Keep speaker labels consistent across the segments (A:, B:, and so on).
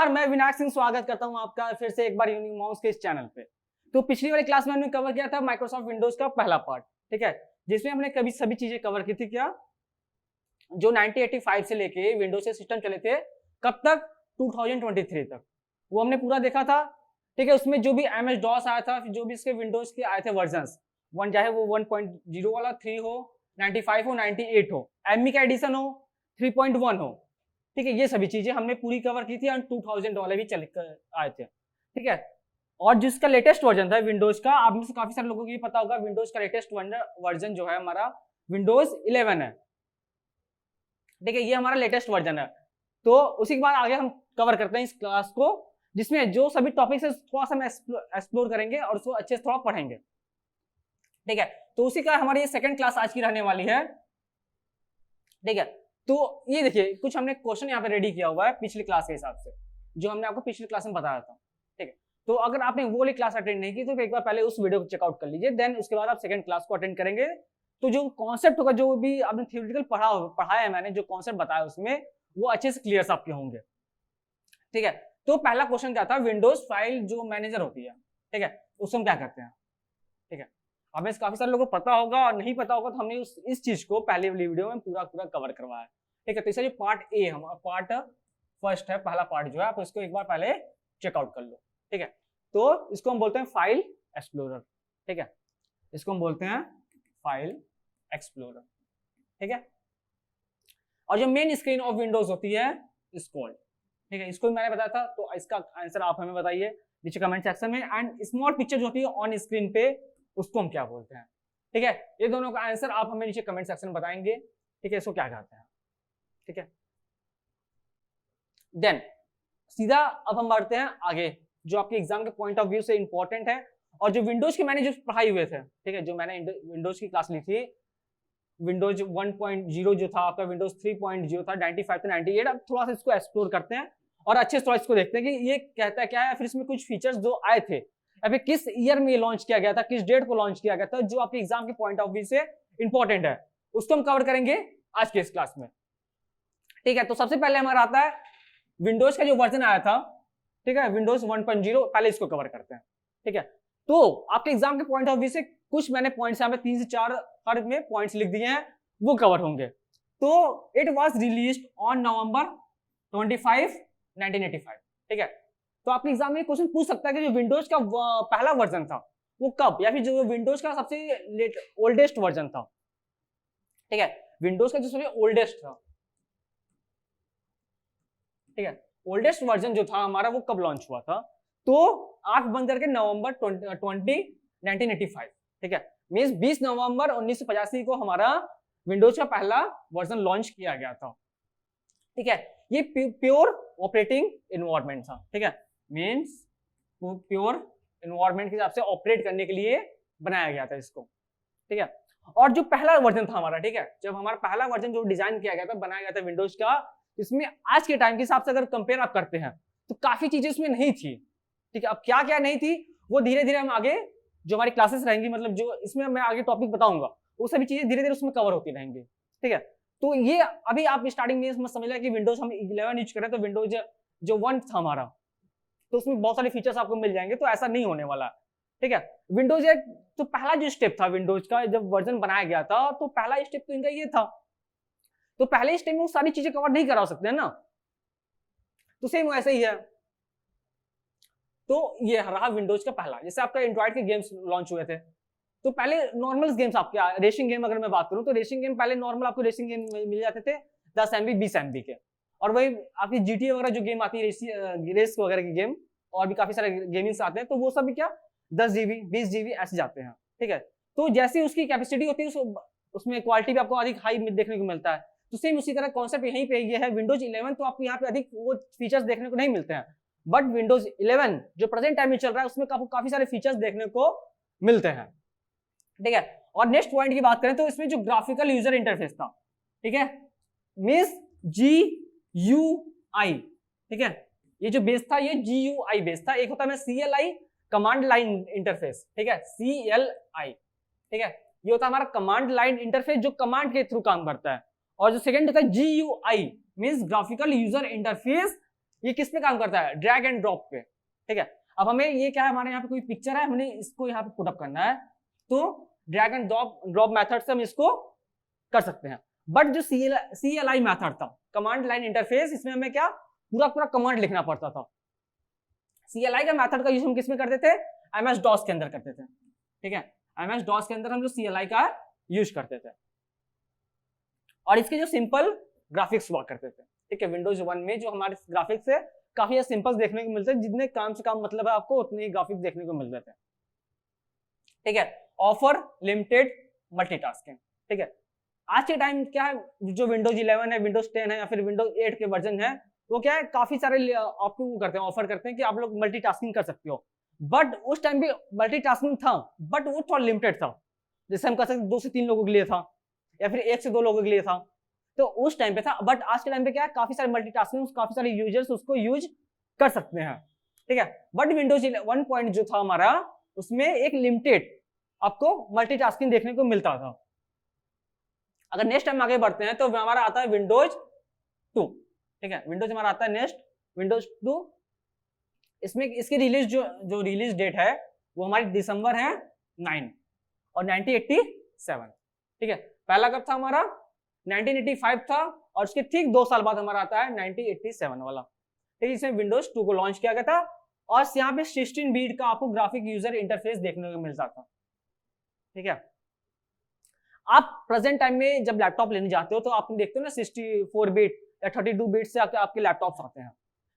A: नमस्कार, मैं विनायक सिंह स्वागत करता हूं आपका फिर से एक बार यूनिक माउस के इस चैनल पे। तो पिछली वाली क्लास में हमने कवर किया था माइक्रोसॉफ्ट विंडोज का पहला पार्ट, ठीक है, जिसमें हमने कभी सभी चीजें कवर की थी। क्या जो 1985 से लेके विंडोज के सिस्टम चले थे कब तक, 2023 तक, वो हमने पूरा देखा था। ठीक है, उसमें जो भी MS DOS आया था, जो भी इसके विंडोज के आए थे वर्जन, वन चाहे वो 1.0 वाला 3 हो, 95 हो, 98 हो, ME का एडिशन हो, 3.1 हो, ठीक है, ये सभी चीजें हमने पूरी कवर की थी और 2000 वाले भी चले आए थे। ठीक है, और जिसका लेटेस्ट वर्जन था विंडोज का, आप में से काफी सारे लोगों को ये पता होगा, विंडोज का लेटेस्ट वर्जन जो है हमारा विंडोज 11 है। ठीक है, ये हमारा लेटेस्ट वर्जन है। तो उसी के बाद आगे हम कवर करते हैं इस क्लास को, जिसमें जो सभी टॉपिक्स है थोड़ा सा हम एक्सप्लोर करेंगे और उसको अच्छे से थोड़ा पढ़ेंगे। ठीक है, तो उसी का हमारी ये सेकंड क्लास आज की रहने वाली है। ठीक है, तो ये देखिए कुछ हमने क्वेश्चन यहाँ पे रेडी किया हुआ है पिछली क्लास के हिसाब से, जो हमने आपको पिछली क्लास में बताया था। ठीक है, तो अगर आपने वो वाली क्लास अटेंड नहीं की तो एक बार पहले उस वीडियो को चेकआउट कर लीजिए, देन उसके बाद आप सेकंड क्लास को अटेंड करेंगे। तो जो कॉन्सेप्ट होगा, जो भी आपने थियोरेटिकल पढ़ाया है, मैंने जो कॉन्सेप्ट बताया उसमें, वो अच्छे से क्लियर आपके होंगे। ठीक है, तो पहला क्वेश्चन क्या था, विंडोज फाइल जो मैनेजर होती है, ठीक है, उसको हम क्या करते हैं। ठीक है, हमें काफी सारे लोगों को पता होगा और नहीं पता होगा, तो हमने इस चीज को पहले वाली वीडियो में पूरा कवर करवाया है। ठीक है, तो इसका जो पार्ट ए हमारा पार्ट फर्स्ट है, पहला पार्ट जो है, आप इसको एक बार पहले चेकआउट कर लो। ठीक है, तो इसको हम बोलते हैं फाइल एक्सप्लोरर। ठीक है, इसको हम बोलते हैं फाइल एक्सप्लोरर। ठीक है, और जो मेन स्क्रीन ऑफ विंडोज होती है स्क्रॉल। ठीक है, इसको भी मैंने बताया था, तो इसका आंसर आप हमें बताइए नीचे कमेंट सेक्शन में। एंड स्मॉल पिक्चर जो होती है ऑन स्क्रीन पे, उसको हम क्या बोलते हैं। ठीक है, ये दोनों का आंसर आप हमें नीचे कमेंट सेक्शन में बताएंगे। ठीक है, इसको क्या कहते हैं। ठीक है, देन सीधा अब हम बढ़ते हैं आगे, जो आपके एग्जाम के पॉइंट ऑफ व्यू से इंपॉर्टेंट है, और जो विंडोज की मैंने जो पढ़ाई हुए थे, ठीक है, जो मैंने विंडोज की क्लास ली थी, विंडोज 1.0 जो था आपका, विंडोज 3.0 था, 95 से 98। अब थोड़ा सा इसको एक्सप्लोर करते हैं और अच्छे से थोड़ा इसको देखते हैं कि ये कहता क्या है, फिर इसमें कुछ फीचर्स जो आए थे, अभी किस ईयर में लॉन्च किया गया था, किस डेट को लॉन्च किया गया था, जो आपके एग्जाम के पॉइंट ऑफ व्यू से इंपॉर्टेंट है, उसको हम कवर करेंगे आज के इस क्लास में। ठीक है, तो सबसे पहले हमारा आता है विंडोज का जो वर्जन आया था, ठीक है, विंडोज 1.0, पहले इसको कवर करते हैं। ठीक है, तो आपके एग्जाम के पॉइंट ऑफ व्यू से कुछ मैंने पॉइंट्स यहाँ पे 3 से 4 हर में पॉइंट्स लिख दिए हैं, वो कवर होंगे। तो it was released on November 25, 1985। ठीक है, तो आपके एग्जाम में क्वेश्चन पूछ सकता है कि जो विंडोज का पहला वर्जन था वो कब, या फिर जो विंडोज का सबसे ओल्डेस्ट वर्जन था। ठीक है, विंडोज का जो सबसे ओल्डेस्ट था, ठीक है, ओल्डेस्ट वर्जन जो था हमारा, वो कब लॉन्च हुआ था, तो आंख बंद करके नवंबर 20, 1985। ठीक है, मींस 20 नवंबर 1985 को हमारा विंडोज का पहला वर्जन लॉन्च किया गया था। ठीक है, ये प्योर ऑपरेटिंग एनवायरनमेंट था। ठीक है, मींस प्योर एनवायरनमेंट के हिसाब से ऑपरेट करने के लिए बनाया गया था इसको। ठीक है, और जो पहला वर्जन था हमारा, ठीक है, जब हमारा पहला वर्जन जो डिजाइन किया गया था, बनाया गया था विंडोज का, इसमें आज के टाइम के हिसाब से अगर कंपेयर आप करते हैं तो काफी चीजें इसमें नहीं थी। ठीक है, अब क्या क्या नहीं थी वो धीरे धीरे हम आगे जो हमारी क्लासेस रहेंगी, मतलब जो इसमें मैं आगे टॉपिक बताऊंगा, वो सभी चीजें धीरे धीरे उसमें कवर होती रहेंगी। ठीक है, तो ये अभी आप स्टार्टिंग में समझ लें कि विंडोज हम 11 यूज करें, तो विंडोज जो 1 था हमारा, तो उसमें बहुत सारे फीचर्स आपको मिल जाएंगे, तो ऐसा नहीं होने वाला। ठीक है, विंडोज एक तो पहला जो स्टेप था विंडोज का, जब वर्जन बनाया गया था, तो पहला स्टेप तो इनका ये था, तो पहले स्टेप में वो सारी चीजें कवर नहीं करा सकते हैं ना, तो सेम वैसे ही है। तो ये रहा विंडोज का पहला। जैसे आपका एंड्रॉइड के गेम्स लॉन्च हुए थे, तो पहले नॉर्मल गेम्स आपके, रेसिंग गेम अगर मैं बात करूं, तो रेसिंग गेम पहले नॉर्मल आपको रेसिंग गेम मिल जाते थे 10 MB 20 MB के, और वही आपकी GTA वगैरह जो गेम आती है, रेस वगैरह की गेम, और भी काफी सारे गेमिंग्स आते हैं, तो वो सब भी क्या 10 GB 20 GB ऐसे जाते हैं। ठीक है, तो जैसे उसकी कैपेसिटी होती है, उसमें क्वालिटी भी आपको अधिक हाई देखने को मिलता है। तो सेम उसी तरह कॉन्सेप्ट यहीं पे ये है, विंडोज 11 तो आपको यहाँ पे अधिक वो फीचर्स देखने को नहीं मिलते हैं, बट विंडोज 11 जो प्रेजेंट टाइम में चल रहा है, उसमें आपको काफी सारे फीचर्स देखने को मिलते हैं। ठीक है, और नेक्स्ट पॉइंट की बात करें तो इसमें जो ग्राफिकल यूजर इंटरफेस था, ठीक है, मींस GUI। ठीक है, ये जो बेस था ये GUI बेस था। एक होता है CLI, कमांड लाइन इंटरफेस। ठीक है, CLI। ठीक है, ये होता है हमारा कमांड लाइन इंटरफेस, जो कमांड के थ्रू काम करता है। और जो सेकंड होता है GUI, means graphical user interface ये किस पे काम करता है, ड्रैग एंड ड्रॉप पे, ठीक है। अब हमें ये क्या है, हमारे यहाँ पे कोई पिक्चर है, हमने इसको यहाँ पे पुट अप करना है, तो ड्रैग एंड ड्रॉप मेथड से हम इसको कर सकते हैं। बट जो CLI मेथड था, कमांड लाइन इंटरफेस, इसमें हमें क्या पूरा कमांड लिखना पड़ता था। CLI का मेथड का यूज हम किसमें करते थे, MS DOS के अंदर करते थे, ठीक है। MS DOS के अंदर हम लोग CLI का यूज करते थे, और इसके जो सिंपल ग्राफिक्स हुआ करते थे, ठीक है। विंडोज 1 में जो हमारे ग्राफिक्स है काफी सिंपल देखने को मिलते हैं, जितने काम से काम मतलब है आपको उतने ही ग्राफिक्स देखने को मिल जाते हैं, ठीक है। ऑफर लिमिटेड मल्टीटास्किंग, ठीक है। आज के टाइम क्या है, जो विंडोज 11 है, विंडोज 10 है, या फिर विंडोज 8 के वर्जन है, वो क्या है काफी सारे आपको करते हैं, ऑफर करते हैं कि आप लोग मल्टीटास्किंग कर सकते हो। बट उस टाइम भी मल्टीटास्किंग था, बट वो थोड़ा लिमिटेड था। जैसे हम कह सकते 2 से 3 लोगों के लिए था, या फिर 1 से 2 लोगों के लिए था, तो उस टाइम पे था। बट आज के टाइम पे क्या है, काफी सारे मल्टीटास्किंग, काफी सारे यूजर्स उसको यूज कर सकते हैं, ठीक है। बट विंडोज 1 पॉइंट जो था हमारा, उसमें एक लिमिटेड आपको मल्टीटास्किंग देखने को मिलता था। अगर नेक्स्ट टाइम आगे बढ़ते हैं तो हमारा आता है विंडोज 2, ठीक है। विंडोज हमारा आता है नेक्स्ट विंडोज 2। इसमें इसकी रिलीज जो रिलीज डेट है वो हमारी दिसंबर है 9 और 1987, ठीक है। पहला कब था हमारा, 1985 था, और उसके ठीक 2 साल बाद हमारा आता है 1987 वाला, ठीक है। इसमें विंडोज 2 को लॉन्च किया गया था, और यहाँ पे 16 बिट का आपको ग्राफिक यूजर इंटरफेस देखने को मिलता था, ठीक है। आप प्रेजेंट टाइम में जब लैपटॉप लेने जाते हो तो आप देखते हो ना 64 बिट या 32 बिट से आपके लैपटॉप्स आते हैं।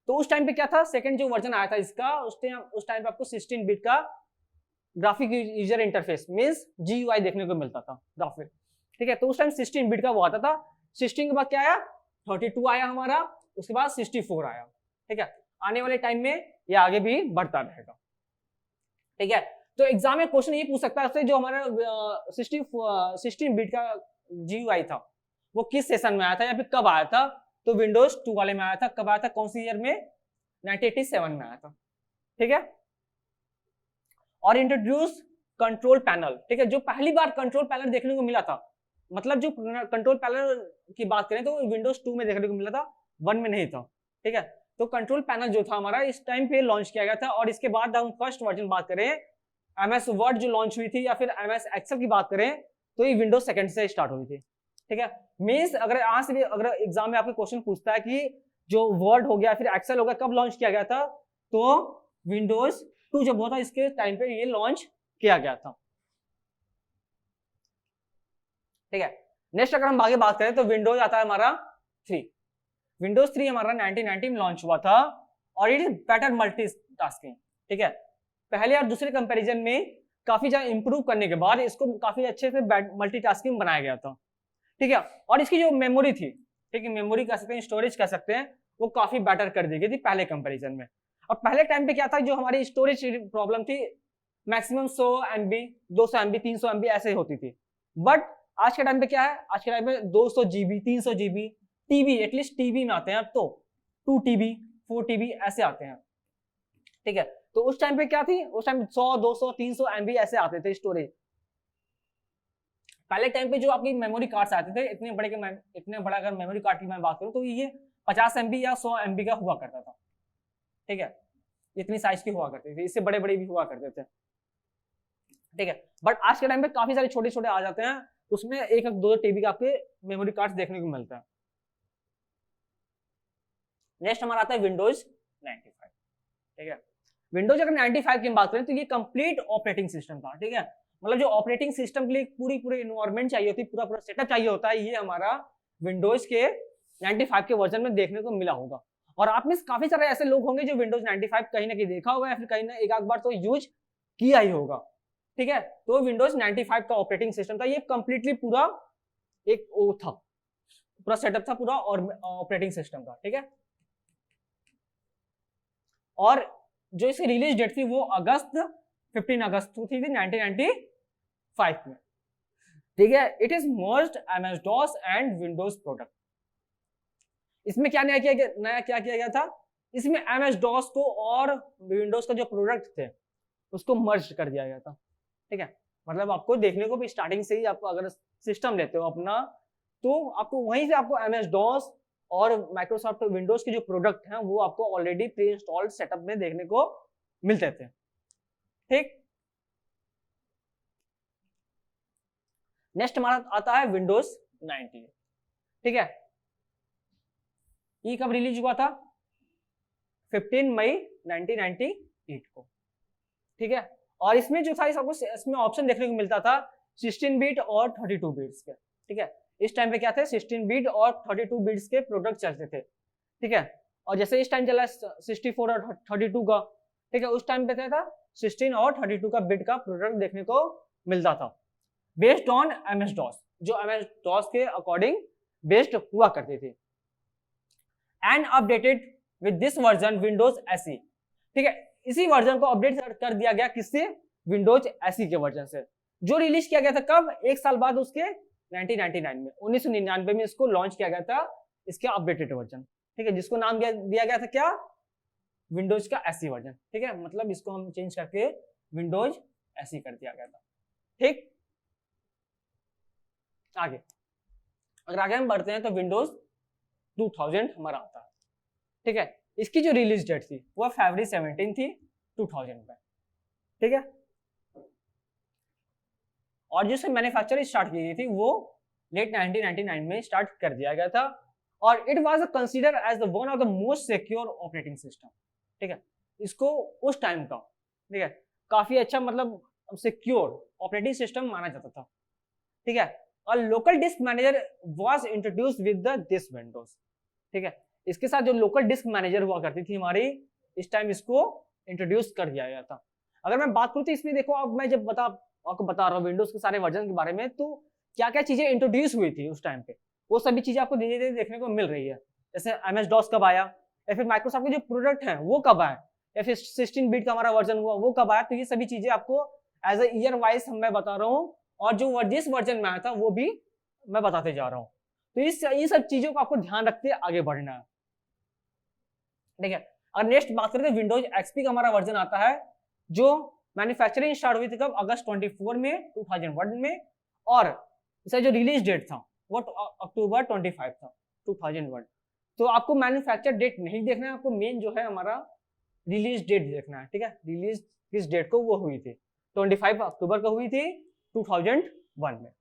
A: तो उस टाइम पे क्या था, सेकंड जो वर्जन आया था इसका, उस टाइम पे आपको 16 बिट का graphic user interface means GUI देखने को मिलता था, ग्राफिक, ठीक है। तो उस टाइम 16 बिट का वो आता था। 16 के बाद क्या आया, 32 आया हमारा, उसके बाद 64 आया, ठीक है। आने वाले टाइम में ये आगे भी बढ़ता रहेगा, ठीक है। तो एग्जाम में क्वेश्चन ये पूछ सकता है जो हमारा 16 बिट का GUI था वो किस सेशन में आया था या फिर कब आया था। तो विंडोज 2 वाले में आया था। कब आया था, कौन सी ईयर में, 1987 में आया था, ठीक है। और इंट्रोड्यूस कंट्रोल पैनल, ठीक है। जो पहली बार कंट्रोल पैनल देखने को मिला था, मतलब जो कंट्रोल पैनल की बात करें तो विंडोज 2 में देखने को मिला था, 1 में नहीं था, ठीक है। तो कंट्रोल पैनल जो था हमारा इस टाइम पे लॉन्च किया गया था। और इसके बाद हम फर्स्ट वर्जन बात करें, MS वर्ड जो लॉन्च हुई थी या फिर MS एक्सेल की बात करें तो ये विंडोज 2 से स्टार्ट हुई थी, ठीक है। मींस अगर आज से भी अगर एग्जाम में आपको क्वेश्चन पूछता है कि जो वर्ड हो गया फिर एक्सेल हो गया कब लॉन्च किया गया था, तो विंडोज 2 जब हुआ था इसके टाइम पे ये लॉन्च किया गया था, ठीक है। नेक्स्ट अगर हम आगे बात करें तो विंडोज आता है हमारा 3। विंडोज 3 हमारा 1990 में लॉन्च हुआ था, और इट इज बेटर मल्टीटास्किंग, ठीक है। पहले और दूसरे कंपैरिजन में काफी ज्यादा इंप्रूव करने के बाद इसको काफी अच्छे से मल्टीटास्किंग बनाया गया था, ठीक है। और इसकी जो मेमोरी थी, ठीक है, मेमोरी कह सकते हैं, स्टोरेज कह सकते हैं, वो काफी बेटर कर दी गई थी पहले कंपैरिजन में। और पहले टाइम पे क्या था, जो हमारी स्टोरेज प्रॉब्लम थी, मैक्सिमम 100 MB 200 MB 300 MB ऐसे होती थी। बट आज के टाइम पे क्या है, आज के टाइम में 200 GB 300 GB TB, at least TB में आते हैं अब तो 2 TB 4 TB ऐसे आते हैं, ठीक है। तो उस टाइम पे क्या थी, उस टाइम 100 200 300 MB ऐसे आते थे स्टोरेज। पहले टाइम पे जो आपकी मेमोरी कार्ड्स आते थे इतने बड़ा अगर मेमोरी कार्ड की मैं बात करूं तो ये 50 MB या 100 MB का हुआ करता था, ठीक है। इतनी साइज की हुआ करते थे, इससे बड़े बड़े भी हुआ करते थे, ठीक है। बट आज के टाइम पे काफी सारे छोटे छोटे आ जाते हैं, उसमें 1-2 TB का आपके मेमोरी कार्ड्स देखने को मिलता है। नेक्स्ट हमारा आता है विंडोज 95, ठीक है। विंडोज अगर 95 की बात करें तो ये कंप्लीट ऑपरेटिंग सिस्टम था, ठीक है। मतलब जो ऑपरेटिंग सिस्टम के लिए पूरी इन्वायरमेंट चाहिए होती है, पूरा सेटअप चाहिए होता है, ये हमारा विंडोज के 95 के वर्जन में देखने को मिला होगा। और आप में काफी सारे ऐसे लोग होंगे जो विंडोज 95 कहीं ना कहीं देखा होगा या फिर कहीं ना एक आध बार तो यूज किया ही होगा, ठीक है। तो विंडोज 95 का ऑपरेटिंग सिस्टम था, ये कंप्लीटली पूरा एक वो था, पूरा सेटअप था पूरा और ऑपरेटिंग सिस्टम का, ठीक है। और जो इसकी रिलीज डेट थी वो 15 अगस्त थी 1995 में, ठीक है। It is merged MS DOS and Windows product. इसमें क्या नया किया गया था, इसमें MS DOS को और विंडोज का जो प्रोडक्ट थे उसको मर्ज कर दिया गया था, ठीक है। मतलब आपको देखने को भी स्टार्टिंग से ही, आप अगर सिस्टम लेते हो अपना तो आपको वहीं से आपको MS DOS और माइक्रोसॉफ्ट विंडोज के जो प्रोडक्ट हैं वो आपको ऑलरेडी प्री इंस्टॉल्ड सेटअप में देखने को मिलते थे। ठीक, नेक्स्ट हमारा आता है विंडोज 90। ठीक है, ये कब रिलीज हुआ था? 15 मई 1998 को। ठीक है, और इसमें जो था इसमें ऑप्शन देखने को मिलता था 16 बिट और 32 बिट्स के। ठीक है, इस टाइम पे क्या थे, 16 बिट और 32 बिट्स के प्रोडक्ट चलते थे। ठीक है, और जैसे इस टाइम चला 64 और 32 का, ठीक है, उस टाइम पे क्या था 16 और 32 का बिट का प्रोडक्ट देखने को मिलता था, बेस्ड ऑन एमएस डॉस, जो एमएस डॉस के अकॉर्डिंग बेस्ड हुआ करती थी। And updated with this version Windows SE. ठीक है, इसी वर्जन को अपडेट कर दिया गया किससे? विंडोज एसई के वर्जन से, जो रिलीज किया गया था कब? एक साल बाद उसके 1999 में, 1999 में इसको लॉन्च किया गया था, इसके अपडेटेड वर्जन। ठीक है, जिसको नाम दिया गया था क्या? विंडोज का एसई वर्जन। ठीक है, मतलब इसको हम चेंज करके विंडोज एसई कर दिया गया था। ठीक, आगे अगर आगे हम बढ़ते हैं तो विंडोज 2000 हमारा आता है। ठीक है, इसकी जो रिलीज डेट थी वो फरवरी 17 थी 2000 में। ठीक है, और जो मैन्युफैक्चर स्टार्ट की गई थी वो लेट 1999 में स्टार्ट कर दिया गया था, और it was consider as the one of the most secure operating system. ठीक है, इसको उस टाइम का, ठीक है, काफी अच्छा मतलब सिक्योर ऑपरेटिंग सिस्टम माना जाता था। ठीक है, और local disk manager was introduced with this Windows. ठीक है, इसके साथ जो लोकल डिस्क मैनेजर हुआ करती थी हमारी, इस टाइम इसको इंट्रोड्यूस कर दिया गया था। अगर मैं बात करूं तो इसमें देखो, अब मैं जब आपको बता रहा हूँ विंडोज के सारे वर्जन के बारे में, तो क्या क्या चीजें इंट्रोड्यूस हुई थी उस टाइम पे, वो सभी चीजें आपको धीरे धीरे देखने को मिल रही है। जैसे एमएस डॉस कब आया, या फिर माइक्रोसॉफ्ट के जो प्रोडक्ट हैं वो कब आए, या फिर 16 बिट का हमारा वर्जन हुआ वो कब आया। तो ये सभी चीजें आपको एज ए ईयर वाइज मैं बता रहा हूँ, और जो जिस वर्जन में आया था वो भी मैं बताते जा रहा हूँ। तो ये सब चीजों को आपको ध्यान रखते आगे बढ़ना है। ठीक है, और नेक्स्ट बात करें तो विंडोज एक्सपी का हमारा वर्जन आता है, जो मैन्युफैक्चरिंग स्टार्ट हुई थी कब? अगस्त 24 में 2001 में, और इसका जो रिलीज डेट था वो अक्टूबर 25 था 2001। तो आपको मैन्युफैक्चर डेट नहीं देखना है, आपको मेन जो है हमारा रिलीज डेट देखना है। ठीक है, रिलीज किस डेट को वो हुई थी, 25 अक्टूबर को हुई थी 2001 में।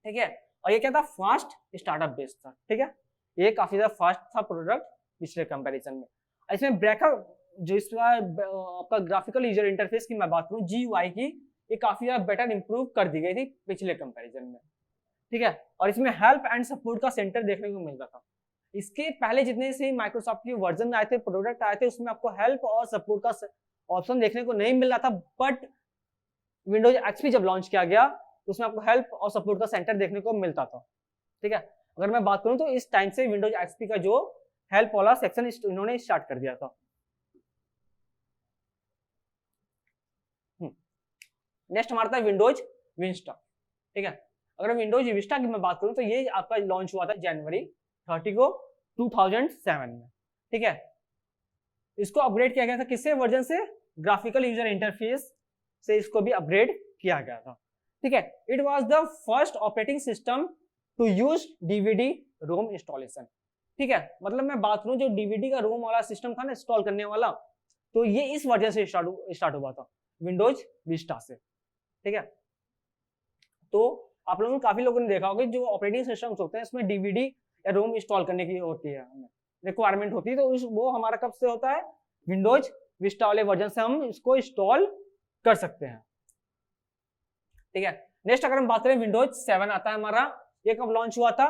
A: ठीक है, और ये क्या था? फास्ट स्टार्टअप बेस्ड था। ठीक है, ये काफी ज्यादा फास्ट था प्रोडक्ट पिछले कंपैरिजन में। इसमें ब्रेकअप जो इसका आपका ग्राफिकल यूजर इंटरफेस की मैं बात करूं, जीयूआई की, ये काफी ज्यादा बेटर इंप्रूव कर दी गई थी पिछले कंपैरिजन में। ठीक है, और इसमें हेल्प एंड सपोर्ट का सेंटर देखने को मिलता था। इसके पहले जितने से माइक्रोसॉफ्ट के वर्जन आए थे, प्रोडक्ट आए थे, उसमें आपको हेल्प और सपोर्ट का ऑप्शन देखने को नहीं मिल रहा था, बट विंडोज एक्सपी जब लॉन्च किया गया उसमें आपको हेल्प और सपोर्ट का सेंटर देखने को मिलता था। ठीक है, अगर मैं बात करूं तो इस टाइम से विंडोज एक्सपी का जो हेल्प वाला सेक्शन इन्होंने स्टार्ट कर दिया था। नेक्स्ट हमारा था विंडोज विस्टा। ठीक है, अगर विंडोज विस्टा की मैं बात करूं तो ये आपका लॉन्च हुआ था जनवरी 30 को 2007 में। ठीक है, इसको अपग्रेड किया गया था किससे? वर्जन से, ग्राफिकल यूजर इंटरफेस से इसको भी अपग्रेड किया गया था। ठीक है, it was the first operating system to use DVD ROM installation. ठीक है, मतलब मैं बात करूं जो डीवीडी का रोम वाला सिस्टम था ना इंस्टॉल करने वाला, तो ये इस वर्जन से स्टार्ट हुआ था, विंडोज विस्टा से। ठीक है, तो आप लोगों ने काफी लोगों ने देखा होगा जो ऑपरेटिंग सिस्टम्स होते हैं इसमें डीवीडी या रोम इंस्टॉल करने की होती है, रिक्वायरमेंट होती है, तो वो हमारा कब से होता है? विंडोज विस्टा वाले वर्जन से हम इसको इंस्टॉल कर सकते हैं। ठीक है, नेक्स्ट अगर हम बात करें विंडोज 7 आता है हमारा, ये कब लॉन्च हुआ था?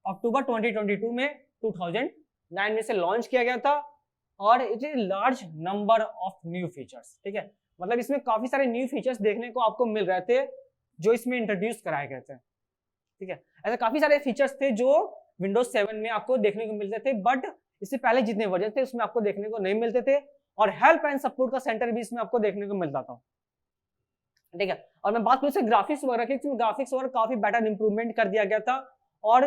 A: अक्टूबर 2022 में 2009 में से लॉन्च किया गया था, और it is large number of new features. ठीक है, मतलब इसमें काफी सारे न्यू फीचर्स देखने को आपको मिल रहे थे जो इसमें इंट्रोड्यूस कराए गए थे। ठीक है, ऐसे काफी सारे फीचर्स थे जो विंडोज 7 में आपको देखने को मिलते थे, बट इससे पहले जितने वर्जन थे उसमें आपको देखने को नहीं मिलते थे, और हेल्प एंड सपोर्ट का सेंटर भी इसमें आपको देखने को मिलता था। ठीक है, और मैं बात करूं ग्राफिक्स वगैरह की, ग्राफिक्स वगैरह काफी बेटर इंप्रूवमेंट कर दिया गया था, और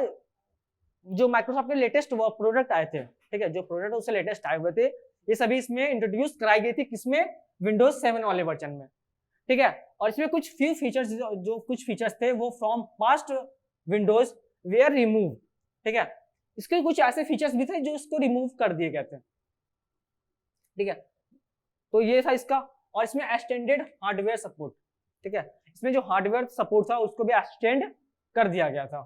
A: जो माइक्रोसॉफ्ट के लेटेस्ट प्रोडक्ट आए थे, ठीक है, जो प्रोडक्ट उससे लेटेस्ट आए हुए थे, ये सभी इसमें इंट्रोड्यूस कराई गई थी किसमें? विंडोज 7 वाले वर्जन में। ठीक है, और इसमें कुछ फ्यू फीचर्स जो कुछ फीचर्स थे वो from past Windows were remove. ठीक है, इसके कुछ ऐसे फीचर्स भी थे जो इसको रिमूव कर दिए गए थे, ठीक है। तो ये था इसका, और इसमें एक्सटेंडेड हार्डवेयर सपोर्ट, ठीक है, इसमें जो हार्डवेयर सपोर्ट था उसको भी एक्सटेंड कर दिया गया था।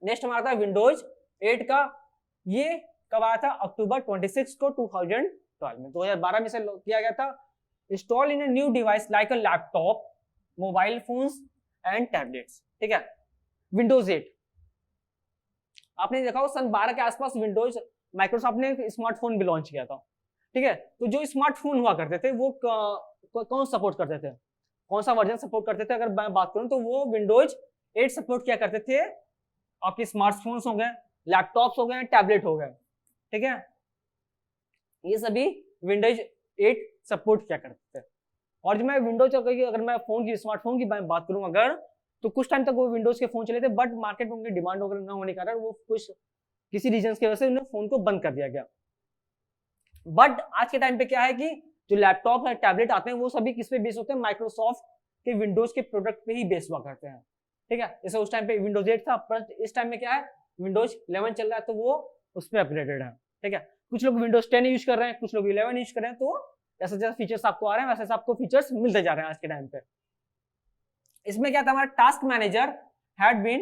A: नेक्स्ट हमारा था विंडोज 8 का, ये कब आया था? अक्टूबर 26 को 2012 में, 2012 में से किया गया था। Install in a new device like a laptop, mobile phones and tablets, ठीक है। विंडोज 8 आपने देखा हो सन 12 के आसपास विंडोज माइक्रोसॉफ्ट ने एक स्मार्टफोन भी लॉन्च किया था, ठीक है। तो जो स्मार्टफोन हुआ करते थे वो कौन सपोर्ट करते थे, कौन सा वर्जन सपोर्ट करते थे? अगर मैं बात करूं तो वो विंडोज 8 सपोर्ट किया करते थे। आपके स्मार्टफोन्स हो गए, लैपटॉप्स हो गए, टैबलेट हो गए, ठीक है, ये सभी विंडोज 8 सपोर्ट किया करते थे। और जब मैं विंडोज अगर मैं फोन की स्मार्टफोन की बात करूं अगर, तो कुछ टाइम तक वो विंडोज के फोन चले थे, बट मार्केट में उनकी डिमांड वगैरह न होने के कारण वो कुछ किसी रीजन की वजह से उन्हें फोन को बंद कर दिया गया। बट आज के टाइम पे क्या है कि जो लैपटॉप है, टैबलेट आते हैं, वो सभी किस पे बेस होते हैं? माइक्रोसॉफ्ट के विंडोज के प्रोडक्ट पे ही बेस हुआ करते हैं, ठीक है। जैसे उस टाइम पे विंडोज 8 था, पर इस टाइम में क्या है, विंडोज 11 चल रहा है, तो वो उस पर अपग्रेडेड है, ठीक है। कुछ लोग विंडोज 10 यूज कर रहे हैं, कुछ लोग 11 यूज कर रहे हैं, तो जैसे जैसे फीचर्स आपको आ रहे हैं वैसे आपको फीचर्स मिलते जा रहे हैं आज के टाइम पे। इसमें क्या था, हमारा टास्क मैनेजर हैड बीन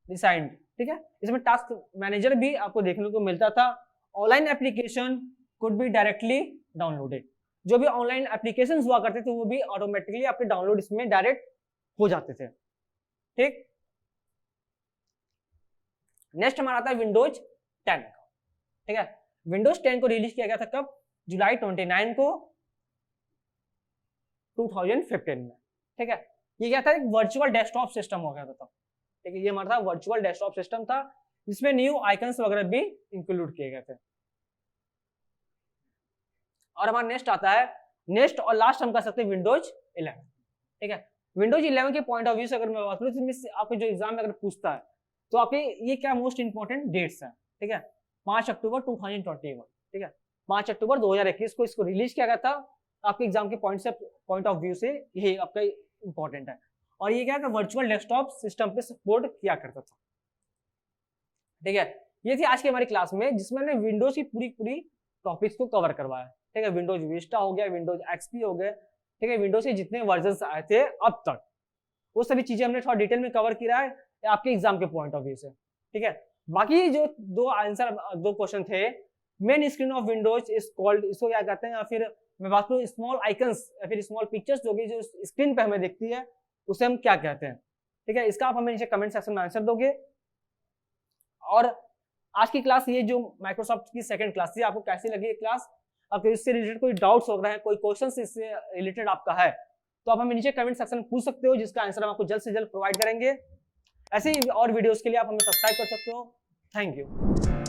A: डिसाइंड, ठीक है। इसमें टास्क मैनेजर भी आपको देखने को मिलता था। Online application could be directly downloaded, जो भी ऑनलाइन एप्लीकेशन हुआ करते थे वो भी ऑटोमेटिकली आपके डाउनलोड इसमें डायरेक्ट हो जाते थे, ठीक। नेक्स्ट हमारा आता है विंडोज 10, ठीक है। विंडोज 10 को रिलीज किया गया था कब? जुलाई 29 को 2015 में, ठीक है। ये क्या था? एक वर्चुअल डेस्कटॉप सिस्टम हो गया था, ठीक है। ये हमारा वर्चुअल डेस्कटॉप सिस्टम था जिसमें न्यू आइकन्स वगैरह भी इंक्लूड किए गए थे। और हमारा नेक्स्ट आता है, नेक्स्ट और लास्ट हम कर सकते हैं विंडोज 11, ठीक है। विंडोज 11 के पॉइंट ऑफ व्यू से अगर मैं बात करूं तो आपको जो एग्जाम में अगर पूछता है तो आपके ये क्या मोस्ट इंपॉर्टेंट डेट्स हैं, ठीक है। 5 अक्टूबर 2021, ठीक है, 5 अक्टूबर 2021 को इसको रिलीज किया गया था। आपके एग्जाम के पॉइंट ऑफ व्यू से ये आपका इंपॉर्टेंट है। और ये क्या वर्चुअल डेस्कटॉप सिस्टम पे सपोर्ट किया करता था, ठीक है। ये थी आज की हमारी क्लास में जिसमें हमने विंडोज की पूरी टॉपिक्स को कवर करवाया, ठीक है। विंडोज विस्टा हो गया, विंडोज एक्सपी हो गए, ठीक है। विंडोज के जितने वर्जन्स आए थे अब तक वो सभी चीजें हमने थोड़ा डिटेल में कवर किया है आपके एग्जाम के पॉइंट ऑफ व्यू से, ठीक है। बाकी जो दो क्वेश्चन थे, main screen of Windows is called, इसको क्या कहते हैं, या फिर मैं बात करूं स्मॉल आइकन्स या फिर स्मॉल पिक्चर्स जो स्क्रीन पे हमें दिखती है उसे हम क्या कहते हैं, ठीक है। इसका आप हमें नीचे कमेंट सेक्शन में आंसर दोगे। और आज की क्लास, ये जो माइक्रोसॉफ्ट की सेकंड क्लास थी, आपको कैसी लगी ये क्लास? आपको इससे रिलेटेड कोई डाउट्स हो रहे हैं, कोई क्वेश्चन इससे रिलेटेड आपका है तो आप हमें नीचे कमेंट सेक्शन में पूछ सकते हो, जिसका आंसर हम आपको जल्द से जल्द प्रोवाइड करेंगे। ऐसे ही और वीडियोस के लिए आप हमें सब्सक्राइब कर सकते हो। Thank you.